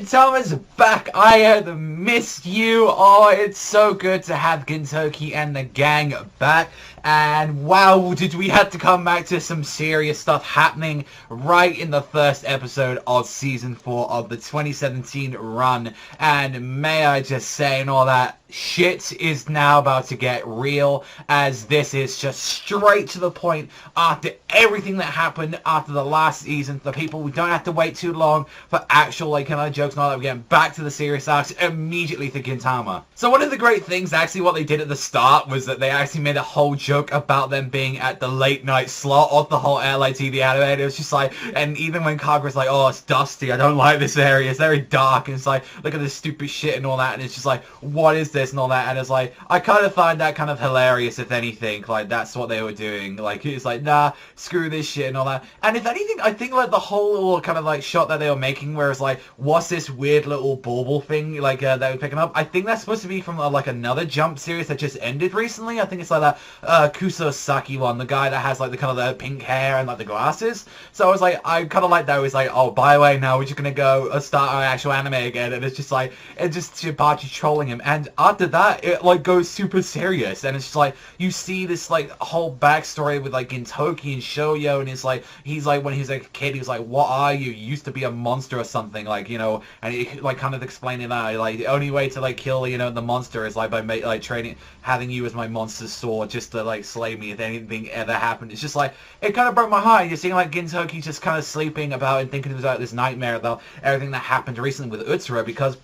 Gintama's back. I have missed you. Oh, it's so good to have Gintoki and the gang back. And wow, did we have to come back to some serious stuff happening right in the first episode of Season 4 of the 2017 run. And may I just say, and all that, shit is now about to get real, as this is just straight to the point after everything that happened after the last season. The people, we don't have to wait too long for actual kind of jokes and all that. We're getting back to the serious arcs immediately for Gintama. So one of the great things, actually, what they did at the start was that they actually made a whole joke about them being at the late night slot of the whole LITV anime. It was just like, and even when Kagura's like, oh, it's dusty, I don't like this area, it's very dark, and it's like, look at this stupid shit and all that, and it's just like, what is this and all that, and it's like, I kind of find that kind of hilarious, if anything. Like, that's what they were doing. Like, it's like, nah, screw this shit and all that. And if anything, I think like the whole little kind of like shot that they were making, where it's like, what's this weird little bauble thing like that we're picking up, I think that's supposed to be from like another Jump series that just ended recently. I think it's like that Kusosaki one, the guy that has like the kind of the pink hair and like the glasses. So I was like, I kind of like that. It was like, oh, by the way, now we're just gonna go start our actual anime again, and it's just like, it's just Shibachi trolling him. And after that, it like goes super serious, and it's just like, you see this like whole backstory with like Gintoki and Shoyo, and it's like, he's like, when he was like a kid, he was like, what are you? You used to be a monster or something, like, you know, and he like kind of explaining that, like, the only way to like kill, you know, the monster is like by like training, having you as my monster sword just to like slay me if anything ever happened. It's just like, it kind of broke my heart. You're seeing like Gintoki just kind of sleeping about and thinking about this nightmare about everything that happened recently with Utsuro, because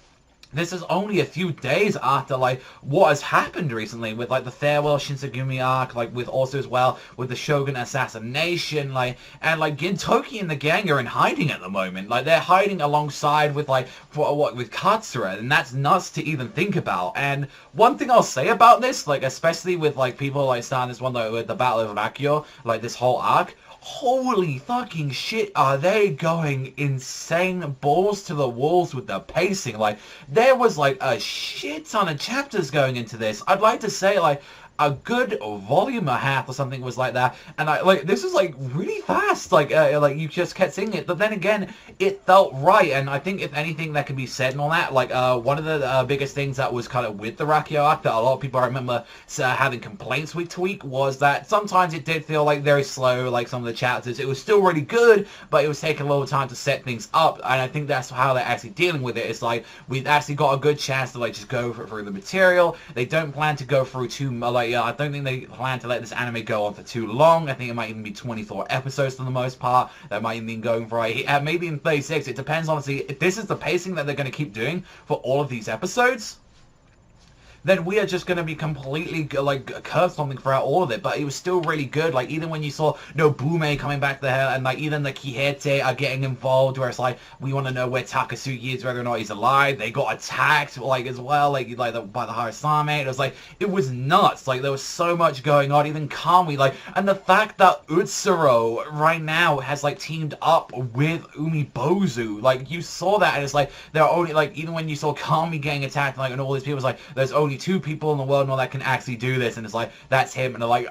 this is only a few days after, like, what has happened recently with, like, the Farewell Shinsengumi arc, like, with also as well, with the Shogun assassination, like, and, like, Gintoki and the gang are in hiding at the moment. Like, they're hiding alongside with, like, with Katsura, and that's nuts to even think about. And one thing I'll say about this, like, especially with, like, people, like, starting this one, like, with the Battle of Akio, like, this whole arc, holy fucking shit, are they going insane balls to the walls with the pacing. Like, there was like a shit ton of chapters going into this. I'd like to say like a good volume and a half or something was like that, and I like, this is like really fast, like you just kept seeing it, but then again, it felt right. And I think if anything that can be said and all that, like one of the biggest things that was kind of with the Rakio arc that a lot of people I remember having complaints week to week was that sometimes it did feel like very slow, like some of the chapters. It was still really good, but it was taking a little time to set things up, and I think that's how they're actually dealing with it. It's like, we've actually got a good chance to like just go through the material. They don't plan to go through too like, I don't think they plan to let this anime go on for too long. I think it might even be 24 episodes for the most part. That might even be going for maybe in 36. It depends, honestly. If this is the pacing that they're going to keep doing for all of these episodes, then we are just going to be completely, like, cursed something throughout all of it. But it was still really good. Like, even when you saw Nobume coming back there, and, like, even the Kihete are getting involved, where it's like, we want to know where Takasugi is, whether or not he's alive. They got attacked, like, as well, like by the Harasame. It was like, it was nuts. Like, there was so much going on. Even Kami, like, and the fact that Utsuro right now has, like, teamed up with Umibozu. Like, you saw that, and it's like, there are only, like, even when you saw Kami getting attacked, like, and all these people, it's like, there's only 2 people in the world now that can actually do this, and it's like, that's him. And like,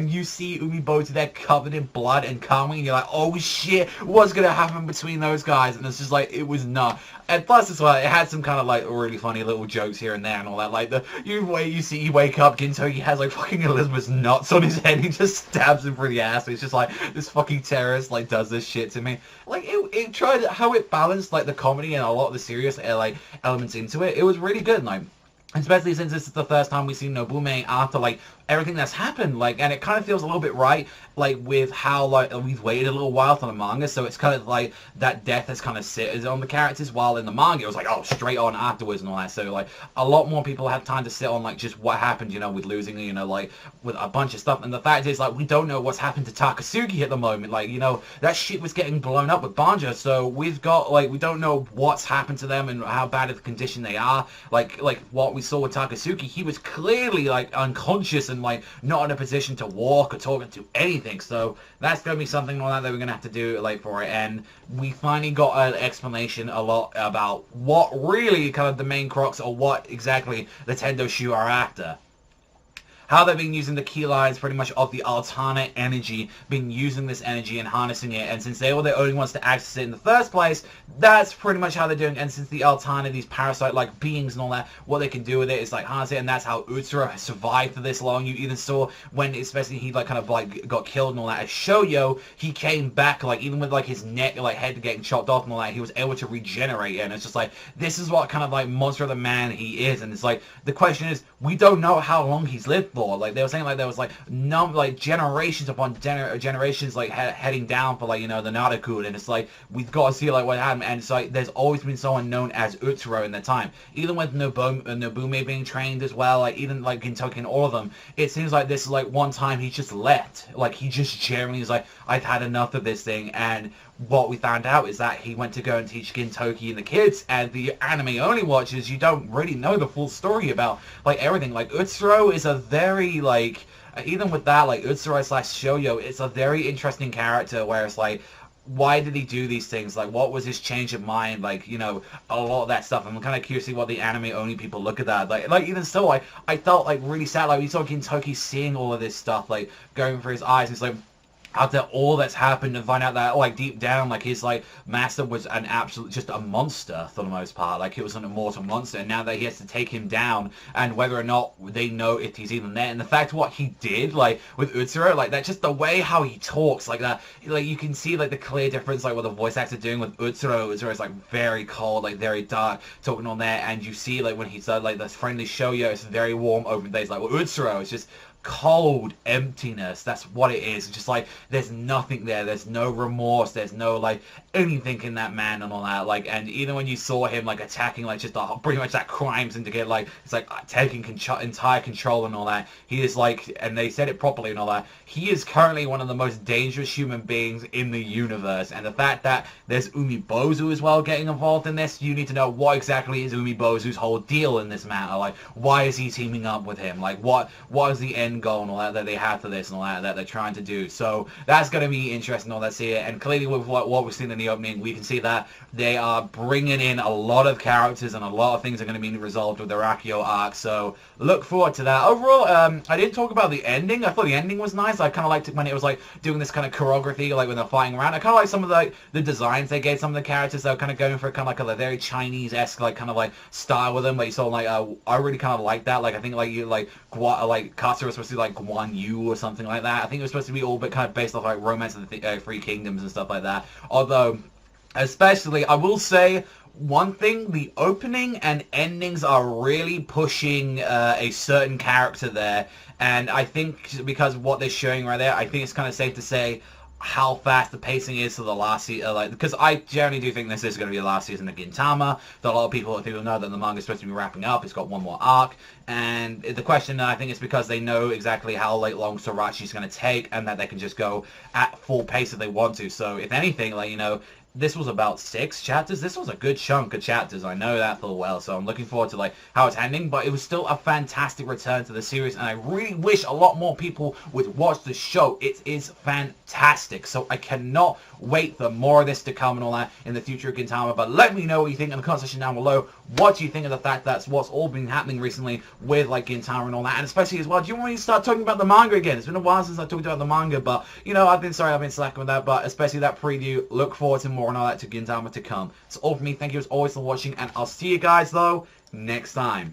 you see Umibozu there covered in blood and Kami, and you're like, oh shit, what's gonna happen between those guys? And it's just like, it was nuts. And plus as well, it had some kind of like really funny little jokes here and there and all that. Like, you wake up, Gintoki has like fucking Elizabeth's nuts on his head, he just stabs him through the ass. It's just like, this fucking terrorist like does this shit to me. Like, it tried how it balanced like the comedy and a lot of the serious like elements into it. It was really good. Like, especially since this is the first time we've seen Nobume after, like, everything that's happened, like, and it kind of feels a little bit right, like, with how, like, we've waited a little while for the manga, so it's kind of like, that death has kind of sit on the characters, while in the manga, it was like, oh, straight on afterwards and all that, so, like, a lot more people had time to sit on, like, just what happened, you know, with losing, you know, like, with a bunch of stuff, and the fact is, like, we don't know what's happened to Takasugi at the moment, like, you know, that shit was getting blown up with Banja, so we've got, like, we don't know what's happened to them and how bad of a condition they are, like, what we saw with Takasugi, he was clearly, like, unconscious and, like, not in a position to walk or talk or do anything. So that's going to be something like that we're going to have to do, like, for it. And we finally got an explanation a lot about what really kind of the main crux or what exactly the Tendo Shu are after. how they've been using the key lines pretty much of the Altana energy, been using this energy and harnessing it, and since they were the only ones to access it in the first place, that's pretty much how they're doing. And since the Altana, these parasite-like beings and all that, what they can do with it is like harness it, and that's how Utsuro has survived for this long. You even saw when, especially he like kind of like got killed and all that, as Shoyo, he came back, like even with like his neck, like head getting chopped off and all that, he was able to regenerate. And it's just like, this is what kind of like monster of the man he is. And it's like, the question is, we don't know how long he's lived for. Like they were saying, like there was like generations upon generations like heading down for like, you know, the Narukun, and it's like, we've got to see like what happened. And it's like, there's always been someone known as Utsuro in the time, even with Nobume being trained as well, like even like Gintoki and all of them. It seems like this is like one time he just left, like he just generally is like, I've had enough of this thing. And what we found out is that he went to go and teach Gintoki and the kids, and the anime only watchers, you don't really know the full story about like everything. Like Utsuro is a very like, even with that, like Utsuro slash Shoyo, it's a very interesting character where it's like, why did he do these things? Like, what was his change of mind? Like, you know, a lot of that stuff. I'm kind of curious to see what the anime-only people look at that. Like even still, I felt, like, really sad. Like, we saw Gintoki seeing all of this stuff, like, going through his eyes. It's like, after all that's happened, and find out that, like, deep down, like, his, like, master was an absolute, just a monster for the most part. Like, he was an immortal monster, and now that he has to take him down, and whether or not they know if he's even there, and the fact what he did, like, with Utsuro, like, that, just the way how he talks, like, that, like, you can see, like, the clear difference, like, what the voice actor doing with Utsuro. Utsuro is, like, very cold, like, very dark, talking on there, and you see, like, when he's, like, the friendly Shoyo, it's very warm, open days, like, well, Utsuro, it's just cold emptiness. That's what it is. It's just like, there's nothing there. There's no remorse. There's no like anything in that man and all that. Like, and even when you saw him like attacking like just pretty much that crime syndicate, like it's like taking entire control and all that. He is like, and they said it properly and all that, he is currently one of the most dangerous human beings in the universe. And the fact that there's Umibozu as well getting involved in this, you need to know what exactly is Umibozu's whole deal in this matter. Like, why is he teaming up with him? Like, what is the end goal and all that they have for this and all that they're trying to do? So that's going to be interesting, all that, see it. And clearly with what we've seen in the opening, we can see that they are bringing in a lot of characters, and a lot of things are going to be resolved with the Rakio arc. So look forward to that. Overall, I didn't talk about the ending. I thought the ending was nice. I kind of liked it when it was like doing this kind of choreography, like when they're fighting around. I kind of like some of the designs they gave some of the characters. They were kind of going for kind of like a very Chinese-esque like kind of like style with them. Like you saw, like I really kind of like that. Like I think like you like Katsu was supposed to be like Guan Yu or something like that. I think it was supposed to be all but kind of based off like Romance of the Three Kingdoms and stuff like that. Although, especially, I will say one thing, the opening and endings are really pushing a certain character there. And I think because of what they're showing right there, I think it's kind of safe to say how fast the pacing is to the last season, like, because I generally do think this is going to be the last season of Gintama. A lot of people know that the manga is supposed to be wrapping up. It's got one more arc, and the question, I think, is because they know exactly how long Sorachi's going to take, and that they can just go at full pace if they want to. So if anything, like, you know, this was about 6 chapters. This was a good chunk of chapters. I know that full well. So I'm looking forward to like how it's ending. But it was still a fantastic return to the series, and I really wish a lot more people would watch the show. It is fantastic. So I cannot wait for more of this to come and all that in the future of Gintama. But let me know what you think in the comment section down below. What do you think of the fact that's what's all been happening recently with like Gintama and all that, and especially as well, do you want me to start talking about the manga again? It's been a while since I talked about the manga, but you know, I've been slacking with that. But especially that preview. Look forward to more and all that to Gintama to come. It's all from me. Thank you as always for watching, and I'll see you guys though next time.